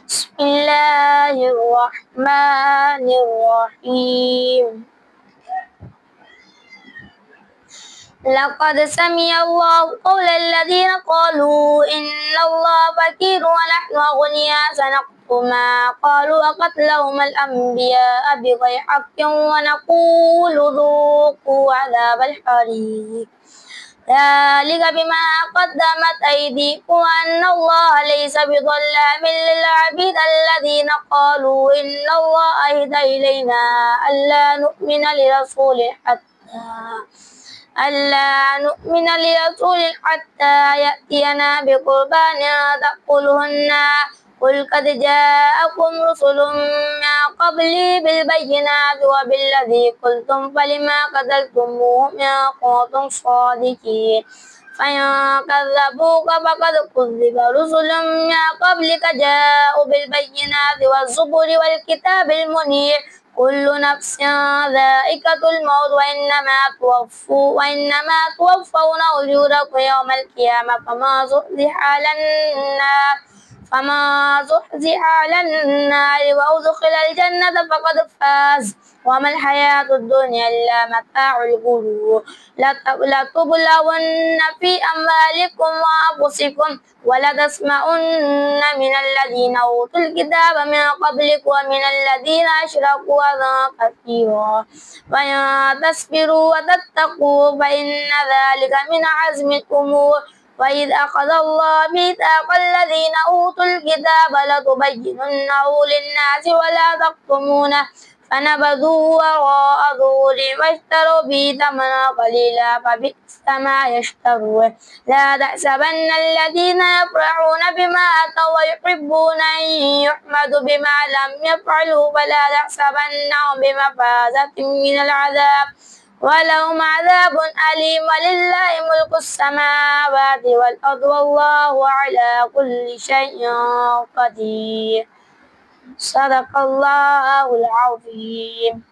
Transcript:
بسم الله الرحمن الرحيم. لقد سمع الله قول الذين قالوا إن الله فقير ونحن أغنياء سنكتب ما قالوا وقتلهم الأنبياء بغير حق ونقول ذوقوا عذاب الحريق ذلك بما قدمت أيديكم وأن الله ليس بظلام للعبيد الذين قالوا إن الله أهدى إلينا ألا نؤمن لرسول حتى يأتينا بقربان تأكله النار قل قد جاءكم رسل من قبلي بالبينات وبالذي قلتم فلما قتلتموهم إن كنتم صادقين فإن كذبوك فقد كذب رسل من قبلك جاءوا بالبينات والزبر والكتاب المنير كل نفس ذائقة الموت وإنما توفون أجوركم يوم القيامة فما زحزح على النار وأدخل الجنة فقد فاز وما الحياة الدنيا إلا متاع الغرور لتبلون في أموالكم وأنفسكم ولتسمعن من الذين أوتوا الكتاب من قبلكم ومن الذين أشركوا أذى كثيرا وإن تصبروا وتتقوا فإن ذلك من عزم الأمور وإذ أخذ الله ميثاق الذين أوتوا الكتاب لتبيننه للناس ولا تكتمونه فنبذوه وراء ظهورهم واشتروا به ثمنا قليلا فبئس ما يشترون لا تحسبن الذين يفرحون بما أتوا ويحبون أن يحمدوا بما لم يفعلوا فلا تحسبنهم بمفازة من العذاب ولهم عذاب أليم ولله ملك السماوات والأرض والله على كل شيء قدير صدق الله العظيم.